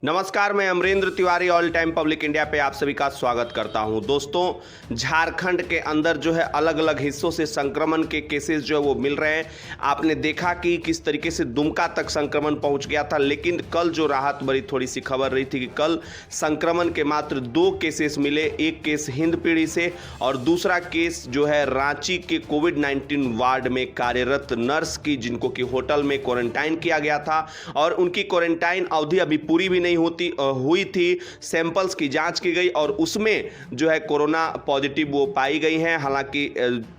नमस्कार, मैं Amrendra Tiwari all time public India पे आप सभी का स्वागत करता हूं। दोस्तों, झारखंड के अंदर जो है अलग अलग हिस्सों से संक्रमण के केसेस जो है वो मिल रहे हैं। आपने देखा कि किस तरीके से दुमका तक संक्रमण पहुंच गया था, लेकिन कल जो राहत भरी थोड़ी सी खबर रही थी कि कल संक्रमण के मात्र 2 केसेस मिले। एक केस हिंदपीढ़ी से और दूसरा केस जो है रांची के कोविड-19 वार्ड में कार्यरत नर्स की, जिनको कि होटल में क्वारंटाइन किया गया था और उनकी क्वारंटाइन अवधि अभी पूरी भी नहीं हुई थी। सैंपल्स की जांच की गई और उसमें जो है कोरोना पॉजिटिव वो पाई गई हैं। हालांकि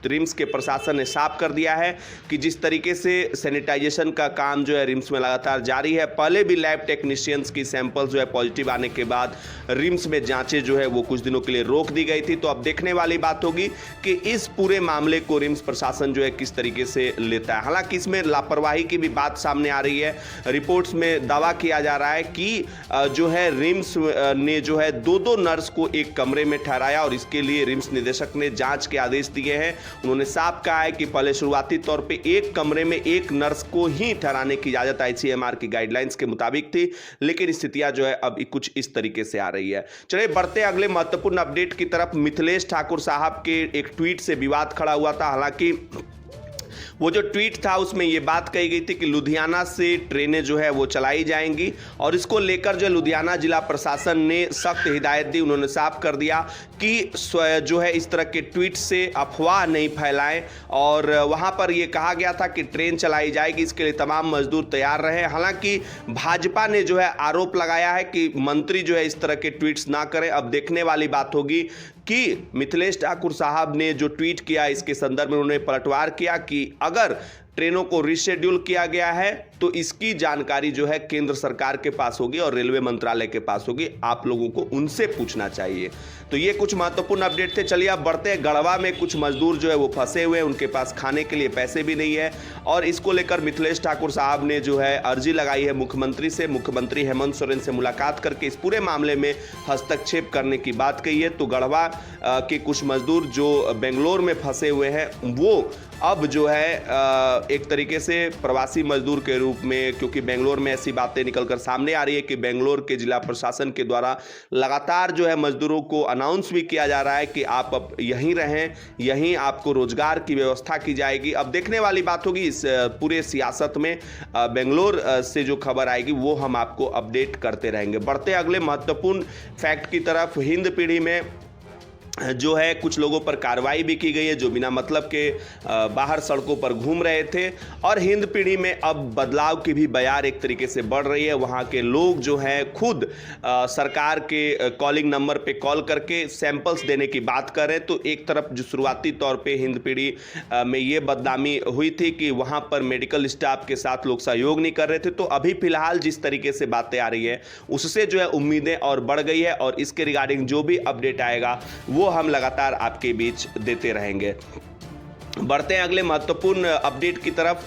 रिम्स के प्रशासन ने साफ कर दिया है कि जिस तरीके से सैनिटाइजेशन का काम जो है रिम्स में लगातार जारी है, पहले भी लैब टेक्नीशियंस की सैंपल जो है पॉजिटिव आने के बाद रिम्स में जांचें जो है वो कुछ दिनों के लिए रोक दी गई थी। तो अब देखने वाली बात होगी कि इस पूरे मामले को रिम्स प्रशासन जो है किस तरीके से लेता है। हालांकि इसमें लापरवाही की भी बात सामने आ रही है। रिपोर्ट्स में दावा किया जा रहा है कि जो है रिम्स ने जो है 2-2 नर्स को एक कमरे में ठहराया और इसके लिए रिम्स निदेशक ने जांच के आदेश दिए हैं। उन्होंने साफ कहा है कि पहले शुरुआती तौर पे एक कमरे में एक नर्स को ही ठहराने की इजाजत आईसीएमआर की गाइडलाइंस के मुताबिक थी, लेकिन स्थितियां जो है अब कुछ इस तरीके से आ रही है। चलिए बढ़ते अगले महत्वपूर्ण अपडेट की तरफ। मिथिलेश ठाकुर साहब के एक ट्वीट से विवाद खड़ा हुआ था। हालांकि वो जो ट्वीट था उसमें ये बात कही गई थी कि लुधियाना से ट्रेनें जो है वो चलाई जाएंगी और इसको लेकर जो लुधियाना जिला प्रशासन ने सख्त हिदायत दी। उन्होंने साफ कर दिया कि जो है इस तरह के ट्वीट से अफवाह नहीं फैलाएं और वहां पर ये कहा गया था कि ट्रेन चलाई जाएगी, इसके लिए तमाम मजदूर तैयार रहे। हालांकि भाजपा ने जो है आरोप लगाया है कि मंत्री जो है इस तरह के ट्वीट्स ना करें। अब देखने वाली बात होगी कि मिथिलेश ठाकुर साहब ने जो ट्वीट किया इसके संदर्भ में उन्होंने पलटवार किया कि अगर ट्रेनों को रिशेड्यूल किया गया है तो इसकी जानकारी जो है केंद्र सरकार के पास होगी और रेलवे मंत्रालय के पास होगी। आप लोगों को उनसे पूछना चाहिए। तो ये कुछ महत्वपूर्ण अपडेट थे। चलिए अब बढ़ते हैं। गढ़वा में कुछ मजदूर जो है वो फंसे हुए हैं, उनके पास खाने के लिए पैसे भी नहीं है और इसको लेकर मिथिलेश ठाकुर साहब ने जो है अर्जी लगाई है मुख्यमंत्री से। मुख्यमंत्री हेमंत सोरेन से मुलाकात करके इस पूरे मामले में हस्तक्षेप करने की बात कही है। तो गढ़वा के कुछ मजदूर जो बेंगलोर में फंसे हुए हैं वो अब जो है एक तरीके से प्रवासी मजदूर के रूप में, क्योंकि बेंगलोर में ऐसी बातें निकलकर सामने आ रही है कि बेंगलोर के जिला प्रशासन के द्वारा लगातार जो है मजदूरों को अनाउंस भी किया जा रहा है कि आप अब यहीं रहें, यहीं आपको रोजगार की व्यवस्था की जाएगी। अब देखने वाली बात होगी इस पूरे सियासत में। बेंगलोर से जो खबर आएगी वो हम आपको अपडेट करते रहेंगे। बढ़ते अगले महत्वपूर्ण फैक्ट की तरफ। हिंदपीढ़ी में जो है कुछ लोगों पर कार्रवाई भी की गई है जो बिना मतलब के बाहर सड़कों पर घूम रहे थे और हिंदपीढ़ी में अब बदलाव की भी बयार एक तरीके से बढ़ रही है। वहाँ के लोग जो हैं खुद सरकार के कॉलिंग नंबर पे कॉल करके सैंपल्स देने की बात कर रहे हैं। तो एक तरफ जो शुरुआती तौर पे हिंदपीढ़ी में ये बदनामी हुई थी कि वहाँ पर मेडिकल स्टाफ के साथ लोग सहयोग नहीं कर रहे थे, तो अभी फिलहाल जिस तरीके से बातें आ रही है उससे जो है उम्मीदें और बढ़ गई है और इसके रिगार्डिंग जो भी अपडेट आएगा वो हम लगातार आपके बीच देते रहेंगे। बढ़ते हैं अगले महत्वपूर्ण अपडेट की तरफ।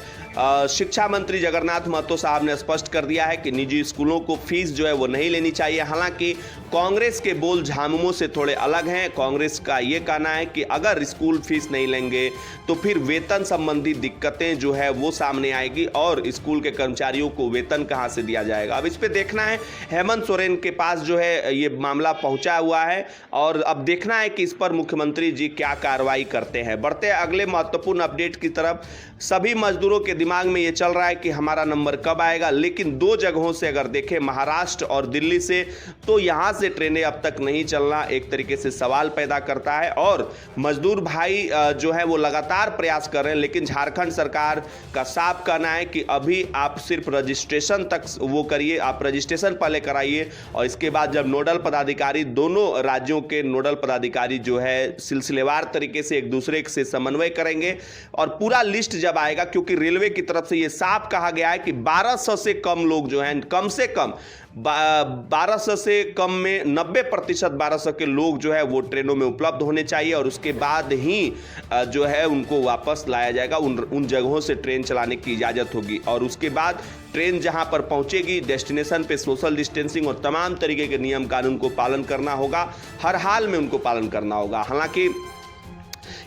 शिक्षा मंत्री जगन्नाथ महतो साहब ने स्पष्ट कर दिया है कि निजी स्कूलों को फीस जो है वो नहीं लेनी चाहिए। हालांकि कांग्रेस के बोल झामुमो से थोड़े अलग हैं। कांग्रेस का ये कहना है कि अगर स्कूल फीस नहीं लेंगे तो फिर वेतन संबंधी दिक्कतें जो है वो सामने आएगी और स्कूल के कर्मचारियों को वेतन कहां से दिया जाएगा। अब इस पे देखना है, हेमंत सोरेन के पास जो है ये मामला पहुंचा हुआ है और अब देखना है कि इस पर मुख्यमंत्री जी क्या कार्रवाई करते हैं। बढ़ते अगले महत्वपूर्ण अपडेट की तरफ। सभी मजदूरों के दिमाग में ये चल रहा है कि हमारा नंबर कब आएगा, लेकिन 2 जगहों से अगर देखें, महाराष्ट्र और दिल्ली से, तो यहां से ट्रेनें अब तक नहीं चलना एक तरीके से सवाल पैदा करता है और मजदूर भाई जो है वो लगातार प्रयास कर रहे हैं। लेकिन झारखंड सरकार का साफ कहना है कि अभी आप सिर्फ रजिस्ट्रेशन तक वो करिए, आप रजिस्ट्रेशन पहले कराइए और इसके बाद जब नोडल पदाधिकारी, दोनों राज्यों के नोडल पदाधिकारी जो है सिलसिलेवार तरीके से एक दूसरे से समन्वय करेंगे और पूरा लिस्ट जब आएगा, क्योंकि रेलवे की तरफ से ये साफ कहा गया है कि 1200 से कम लोग जो हैं, कम से कम 1200 से कम में 90% 1200 के लोग जो है वो ट्रेनों में उपलब्ध होने चाहिए और उसके बाद ही जो है उनको वापस लाया जाएगा। उन जगहों से ट्रेन चलाने की इजाज़त होगी और उसके बाद ट्रेन जहां पर पहुंचेगी डेस्टिनेशन पे सोशल डिस्टेंसिंग और तमाम तरीके के नियम कानून को पालन करना होगा, हर हाल में उनको पालन करना होगा। हालांकि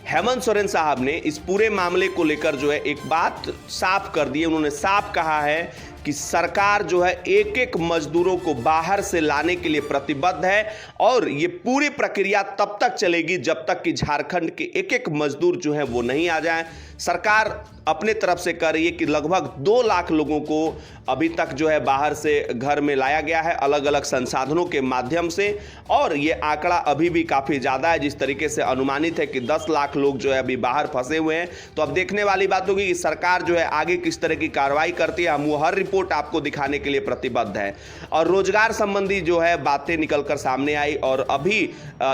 हेमंत सोरेन साहब ने इस पूरे मामले को लेकर जो है एक बात साफ कर दी है। उन्होंने साफ कहा है कि सरकार जो है एक एक मजदूरों को बाहर से लाने के लिए प्रतिबद्ध है और ये पूरी प्रक्रिया तब तक चलेगी जब तक कि झारखंड के एक एक मजदूर जो है वो नहीं आ जाए। सरकार अपने तरफ से कर रही है कि लगभग 2 लाख लोगों को अभी तक जो है बाहर से घर में लाया गया है अलग अलग संसाधनों के माध्यम से, और ये आंकड़ा अभी भी काफ़ी ज़्यादा है। जिस तरीके से अनुमानित है कि 10 लाख लोग जो है अभी बाहर फंसे हुए हैं। तो अब देखने वाली बात होगी कि सरकार जो है आगे किस तरह की कार्रवाई करती है। हम वो हर रिपोर्ट आपको दिखाने के लिए प्रतिबद्ध है। और रोजगार संबंधी जो है बातें निकलकर सामने आई और अभी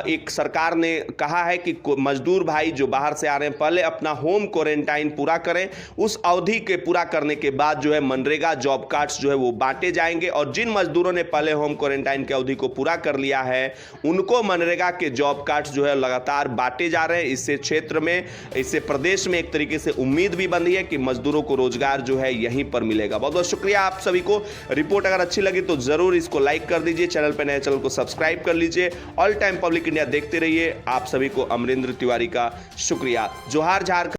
एक सरकार ने कहा है कि मजदूर भाई जो बाहर से आ रहे हैं पहले अपना होम क्वारंटाइन पूरा करें। उस अवधि के पूरा करने के बाद जो है मनरेगा जॉब कार्ड्स जो है वो बांटे जाएंगे और जिन मजदूरों ने पहले होम क्वारंटाइन की अवधि को पूरा कर लिया है उनको मनरेगा के जॉब कार्ड्स जो है लगातार बांटे जा रहे हैं। इससे क्षेत्र में, इससे प्रदेश में एक तरीके से उम्मीद भी बंधी है कि मजदूरों को रोजगार जो है यहीं पर मिलेगा। बहुत बहुत शुक्रिया आप सभी को। रिपोर्ट अगर अच्छी लगी तो जरूर इसको लाइक कर दीजिए, चैनल पर नए चैनल को सब्सक्राइब कर लीजिए। ऑल टाइम पब्लिक इंडिया देखते रहिए। आप सभी को अमरेंद्र तिवारी का शुक्रिया। जोहार झारखंड।